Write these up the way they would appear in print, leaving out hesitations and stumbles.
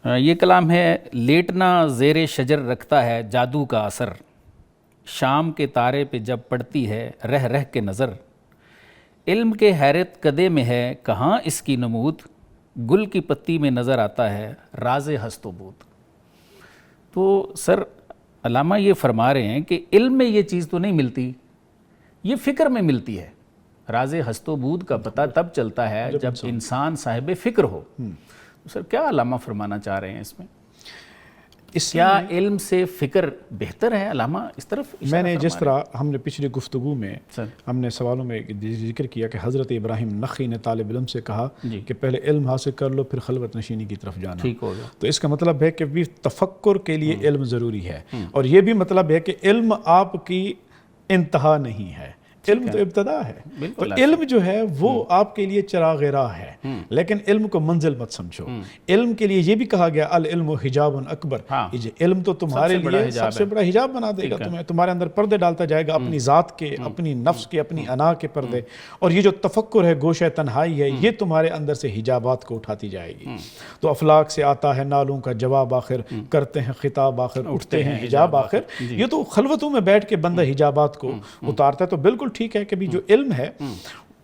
یہ کلام ہے: لیٹنا زیر شجر رکھتا ہے جادو کا اثر، شام کے تارے پہ جب پڑتی ہے رہ رہ کے نظر، علم کے حیرت کدے میں ہے کہاں اس کی نمود، گل کی پتی میں نظر آتا ہے راز ہست و بود۔ تو سر علامہ یہ فرما رہے ہیں کہ علم میں یہ چیز تو نہیں ملتی، یہ فکر میں ملتی ہے۔ راز ہست و بود کا پتہ تب چلتا ہے جب انسان صاحب فکر ہو۔ تو سر کیا علامہ فرمانا چاہ رہے ہیں اس میں؟ کیا علم سے فکر بہتر ہے؟ علامہ اس طرف میں نے جس طرح ہم نے پچھلی گفتگو میں ہم نے سوالوں میں ذکر کیا کہ حضرت ابراہیم نخعی نے طالب علم سے کہا کہ پہلے علم حاصل کر لو پھر خلوت نشینی کی طرف جانا، ٹھیک ہوگا۔ تو اس کا مطلب ہے کہ بھی تفکر کے لیے علم ضروری ہے، اور یہ بھی مطلب ہے کہ علم آپ کی انتہا نہیں ہے، علم تو ابتدا ہے۔ تو علم جو ہے وہ آپ کے لیے چراغ راہ ہے، لیکن علم کو منزل مت سمجھو۔ علم کے لیے یہ بھی کہا گیا العلم حجاب اکبر، علم تو تمہارے لیے سب سے بڑا حجاب بنا دے گا، تمہارے اندر پردے ڈالتا جائے گا، اپنی ذات کے، اپنی نفس کے، اپنی انا کے پردے، اور یہ جو تفکر ہے گوشہ تنہائی ہے، یہ تمہارے اندر سے حجابات کو اٹھاتی جائے گی۔ تو افلاک سے آتا ہے نالوں کا جواب آخر، کرتے ہیں خطاب آخر، اٹھتے ہیں حجاب آخر۔ یہ تو خلوتوں میں بیٹھ کے بندہ حجابات کو اتارتا ہے۔ تو بالکل ٹھیک ہے کہ بھی جو علم ہے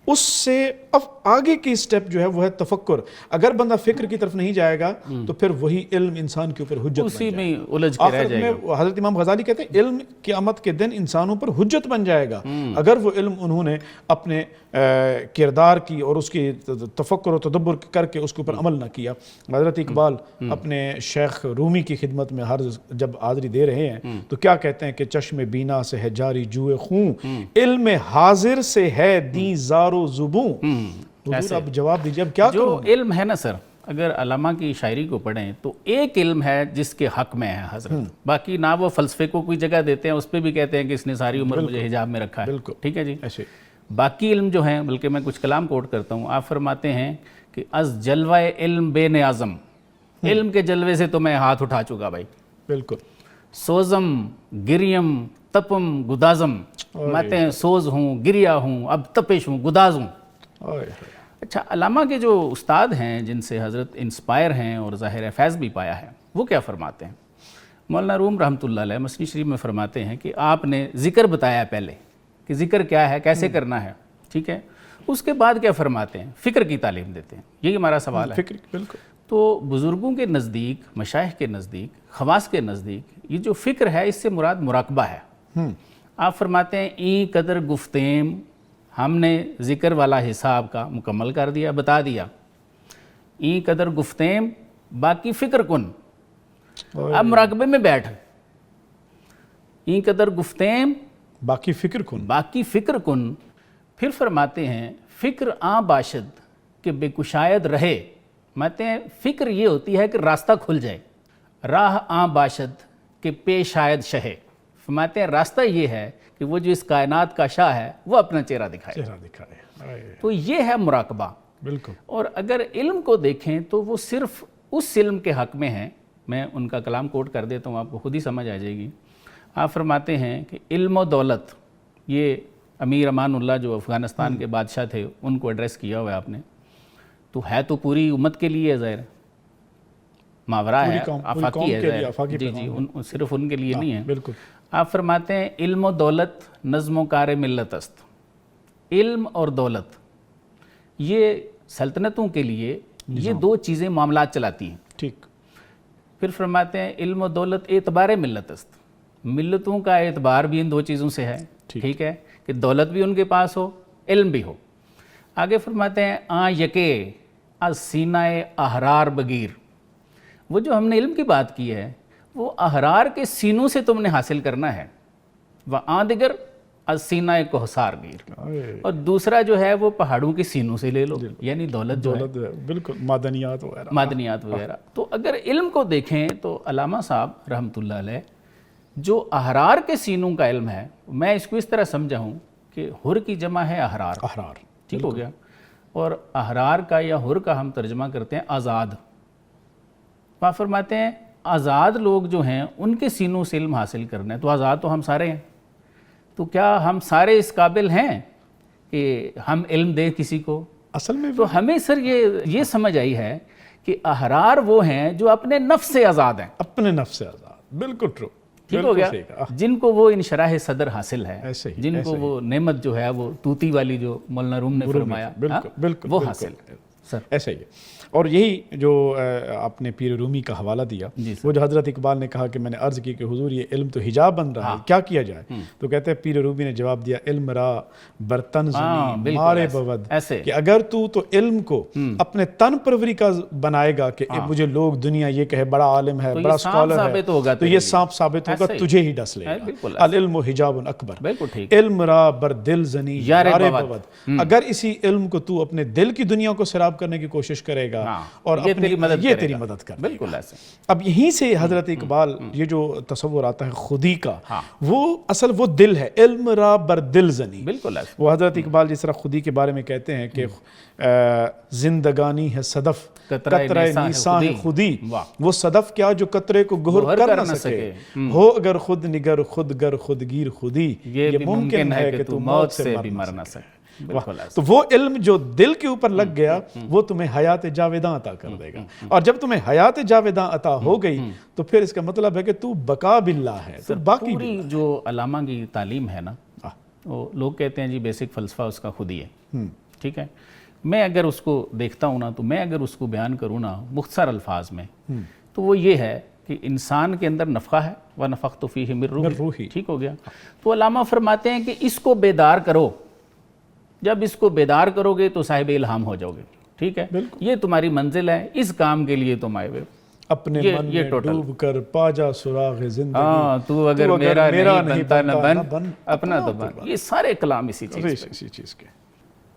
اس سے اب آگے کی سٹیپ جو ہے وہ ہے تفکر۔ اگر بندہ فکر کی طرف نہیں جائے گا تو پھر وہی علم انسان کے اوپر حجت اسی بن جائے میں گا۔ الجھ کے رہ آخر جائے میں گا۔ حضرت امام غزالی کہتے ہیں علم قیامت کے دن انسانوں پر حجت بن جائے گا اگر وہ علم انہوں نے اپنے کردار کی اور اس کی تفکر و تدبر کر کے اس کے اوپر عمل نہ کیا۔ حضرت اقبال اپنے شیخ رومی کی خدمت میں ہر جب حاضری دے رہے ہیں تو کیا کہتے ہیں کہ چشم بینا سے ہے جاری جوئے خون، علم حاضر سے ہے دیں زار و زبوں۔ حضور اب جواب دیجئے اب کیا جو کروں؟ علم ہے نا سر، اگر علامہ کی شاعری کو پڑھیں تو ایک علم ہے جس کے حق میں ہے حضرت، باقی نہ وہ فلسفے کو کوئی جگہ دیتے ہیں، اس پہ بھی کہتے ہیں کہ اس نے ساری عمر مجھے حجاب میں رکھا ہے، ٹھیک ہے جی۔ باقی علم جو ہیں، بلکہ میں کچھ کلام کوٹ کرتا ہوں، آپ فرماتے ہیں کہ از جلوہ علم بے نیازم، علم کے جلوے سے تو میں ہاتھ اٹھا چکا بھائی، بالکل۔ سوزم گریم تپم گدازم، ماتے ہیں سوز ہوں گریا ہوں اب تپش ہوں گداز ہوں۔ اچھا، علامہ کے جو استاد ہیں جن سے حضرت انسپائر ہیں اور ظاہر فیض بھی پایا ہے، وہ کیا فرماتے ہیں؟ مولانا روم رحمۃ اللہ علیہ مثنی شریف میں فرماتے ہیں کہ آپ نے ذکر بتایا پہلے کہ ذکر کیا ہے، کیسے کرنا ہے، ٹھیک ہے، اس کے بعد کیا فرماتے ہیں؟ فکر کی تعلیم دیتے ہیں۔ یہی ہمارا سوال ہے۔ فکر، بالکل۔ تو بزرگوں کے نزدیک، مشائخ کے نزدیک، خواص کے نزدیک یہ جو فکر ہے اس سے مراد مراقبہ ہے۔ آپ فرماتے ہیں این قدر گفتیم، ہم نے ذکر والا حساب کا مکمل کر دیا، بتا دیا، این قدر گفتیم باقی فکر کن، اب مراقبے میں بیٹھ، این قدر گفتیم باقی فکر کن، باقی فکر کن۔ پھر فرماتے ہیں فکر آں باشد کہ بے کشاید رہے، ماتے ہیں فکر یہ ہوتی ہے کہ راستہ کھل جائے، راہ آں باشد کہ پیش آید شہے، فرماتے ہیں راستہ یہ ہے کہ وہ جو اس کائنات کا شاہ ہے وہ اپنا چہرہ دکھائے۔ تو یہ ہے مراقبہ۔ بالکل۔ اور اگر علم کو دیکھیں تو وہ صرف اس علم کے حق میں ہیں۔ میں ان کا کلام کوٹ کر دیتا ہوں، آپ کو خود ہی سمجھ آ جائے گی۔ آپ فرماتے ہیں کہ علم و دولت، یہ امیر امان اللہ جو افغانستان کے بادشاہ تھے ان کو ایڈریس کیا ہوا ہے آپ نے، تو ہے تو پوری امت کے لیے ظاہر، ماورا ہے، آفاقی ہے ظاہر، جی جی، صرف ان کے لیے نہیں ہے۔ بالکل۔ آپ فرماتے ہیں علم و دولت نظم و کار ملت است، علم اور دولت یہ سلطنتوں کے لیے یہ دو چیزیں معاملات چلاتی ہیں، ٹھیک۔ پھر فرماتے ہیں علم و دولت اعتبار ملت است، ملتوں کا اعتبار بھی ان دو چیزوں سے ہے، ٹھیک ہے، کہ دولت بھی ان کے پاس ہو، علم بھی ہو۔ آگے فرماتے ہیں آں یکے از سینہ احرار بگیر، وہ جو ہم نے علم کی بات کی ہے وہ احرار کے سینوں سے تم نے حاصل کرنا ہے، وآں دیگر از سینہ کوہسار گیر، اور دوسرا جو ہے وہ پہاڑوں کے سینوں سے لے لو، یعنی دولت جو ہے، بالکل، معدنیات وغیرہ، معدنیات وغیرہ۔ تو اگر علم کو دیکھیں تو علامہ صاحب رحمۃ اللہ علیہ جو احرار کے سینوں کا علم ہے، میں اس کو اس طرح سمجھا ہوں کہ حر کی جمع ہے احرار، ٹھیک ہو گیا، اور احرار کا یا حر کا ہم ترجمہ کرتے ہیں آزاد۔ وہاں فرماتے ہیں آزاد لوگ جو ہیں ان کے سینوں سے علم حاصل کرنا ہے، تو آزاد تو ہم سارے ہیں، تو کیا ہم سارے اس قابل ہیں کہ ہم علم دیں کسی کو؟ اصل میں تو ہمیں سر یہ سمجھ آئی ہے ہے کہ احرار وہ ہیں جو اپنے نفس سے آزاد ہیں. اپنے نفس سے آزاد. بالکل ٹرو. ٹھیک ہو گیا. جن کو وہ انشراح صدر حاصل ہے, جن کو وہ نعمت جو ہے وہ طوطی والی جو مولانا روم نے فرمایا وہ حاصل سر. ایسا ہی ہے. اور یہی جو آپ نے پیر رومی کا حوالہ دیا, وہ جو حضرت اقبال نے کہا کہ میں نے عرض کی کہ حضور یہ علم تو حجاب بن رہا ہے, کیا کیا جائے؟ تو کہتے ہیں پیر رومی نے جواب دیا, علم را برتن زنی مارے بود, کہ اگر تو علم کو اپنے تن پروری کا بنائے گا کہ مجھے لوگ دنیا یہ کہے بڑا عالم ہے, بڑا اسکالر ہے, تو یہ سانپ ثابت ہوگا, تجھے ہی ڈس لے گا. العلم حجاب اکبر. علم را بر دل زنی یارے بود. اگر اسی علم کو تو اپنے دل کی دنیا کو سراب کرنے کی کوشش کرے گا اور یہ تیری مدد کر. بالکل ایسے. اب یہیں سے حضرت اقبال یہ جو تصور آتا ہے خودی کا, وہ اصل وہ دل ہے, علم را بر دل زنی. بالکل ایسے. وہ حضرت اقبال جس طرح خودی کے بارے میں کہتے ہیں کہ زندگانی ہے صدف قطرہ نیساں ہے خودی, وہ صدف کیا جو قطرے کو گہر کر نہ سکے, ہو اگر خود نگر خود گر خودگیر خودی, یہ ممکن ہے کہ تو موت سے بھی مر نہ سکے. تو وہ علم جو دل کے اوپر لگ گیا وہ تمہیں حیات جاویداں عطا کر دے گا, اور جب تمہیں حیات جاویداں عطا ہو گئی تو پھر اس کا مطلب ہے کہ تو بقا باللہ ہے, تو باقی پوری جو علامہ کی تعلیم ہے نا, وہ لوگ کہتے ہیں جی بیسک فلسفہ اس کا خود ہی ہے. ٹھیک ہے, میں اگر اس کو دیکھتا ہوں نا, تو میں اگر اس کو بیان کروں نا مختصر الفاظ میں, تو وہ یہ ہے کہ انسان کے اندر نفخہ ہے, وَنَفَخْتُ فِيهِ مِن رُوحِي. ٹھیک ہو گیا. تو علامہ فرماتے ہیں کہ اس کو بیدار کرو, جب اس کو بیدار کرو گے تو صاحب الہام ہو جاؤ گے. ٹھیک ہے, یہ تمہاری منزل ہے, اس کام کے لیے تم آئے ہوئے. اپنے من میں ڈوب کر پا جا سراغ زندگی, تو اگر میرا نہیں بنتا نہ بن, اپنا تو بن. یہ سارے کلام اسی چیز